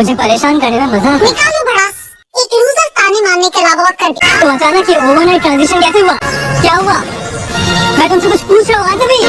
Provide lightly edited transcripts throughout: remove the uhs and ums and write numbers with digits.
मुझे परेशान करने में मजा आता है। निकालो भड़ास, एक लूजर ताने मारने के अलावा और कर दिया। तो अचानक ये ओवरनाइट ट्रांजिशन कैसे हुआ? क्या हुआ? मैं तुमसे कुछ पूछ रहा हूँ आज भी।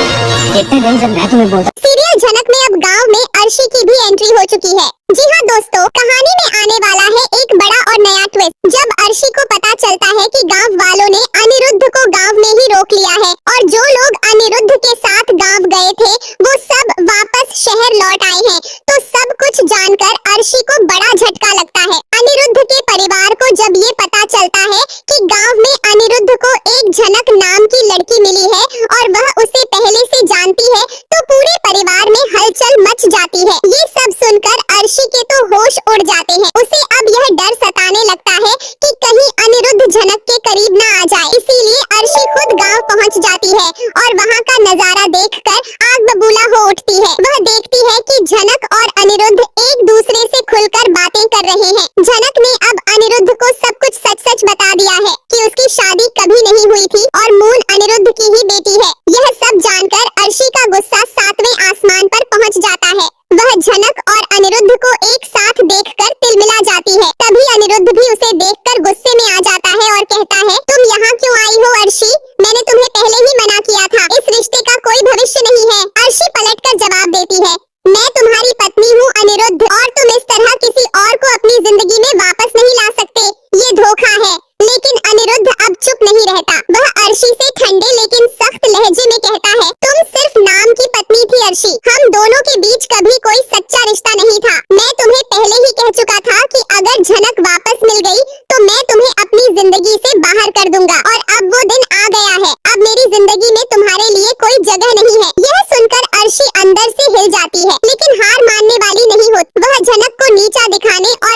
इतने दिन जब मैं तुम्हें बोलता। सीरियल झनक में अब गांव में अर्शी की भी एंट्री हो चुकी है। जी हाँ दोस्तों, कहानी में आने वाला है एक बड़ा और नया ट्विस्ट। जब अर्शी को पता चलता है कि गांव वालों ने अनिरुद्ध को गांव में ही रोक लिया है और जो लोग अनिरुद्ध के साथ गांव गए थे वो सब वापस शहर लौट आए हैं, तो सब कुछ जानकर अर्शी को बड़ा झटका लगता है। अनिरुद्ध के परिवार को जब ये पता चलता है कि गांव में अनिरुद्ध को एक झनक नाम की लड़की मिली है और वह उसे पहले से जानती है, तो पूरे परिवार में हलचल मच जाती है। ये सब सुनकर अर्शी के तो होश उड़ जाते हैं। उसे अब यह डर सताने लगता है कि कहीं अनिरुद्ध झनक के करीब न आ जाए, इसीलिए अर्शी खुद गांव पहुंच जाती है और वहां का नजारा देखकर आग बबूला हो उठती है। वह देखती है कि झनक और अनिरुद्ध एक दूसरे से खुलकर बातें कर रहे हैं। झनक ने अब अनिरुद्ध को सब कुछ सच सच बता दिया है कि उसकी शादी कभी नहीं हुई थी और मून अनिरुद्ध की ही बेटी है। यह सब जानकर अर्शी का गुस्सा 7वें आसमान पर पहुंच जाता है। वह झनक और अनिरुद्ध को एक साथ देखकर तिलमिला जाती है। तभी अनिरुद्ध भी उसे देखकर गुस्से में आ जाता है और कहता है, तुम यहाँ क्यों आई हो अर्शी? मैंने तुम्हें पहले ही मना किया था, इस रिश्ते का कोई भविष्य नहीं है। अर्शी पलटकर जवाब देती है, मैं तुम्हारी पत्नी हूँ अनिरुद्ध, और तुम इस तरह किसी और को अपनी जिंदगी में वापस नहीं ला सकते। ये धोखा है। लेकिन अनिरुद्ध अब चुप नहीं रहता। वह अर्शी से ठंडे लेकिन सख्त लहजे में कहता है, तुम सिर्फ नाम की पत्नी थी अर्शी, हम दोनों के बीच कभी कोई सच्चा रिश्ता नहीं था। मैं तुम्हें पहले ही कह चुका था कि अगर झनक वापस मिल गई तो मैं तुम्हें अपनी जिंदगी से बाहर कर दूंगा, और अब वो दिन आ गया है। अब मेरी जिंदगी में तुम्हारे लिए कोई जगह नहीं है। यह सुनकर अर्शी अंदर से हिल जाती है, लेकिन हार मानने वाली नहीं होती। वह झनक को नीचा दिखाने और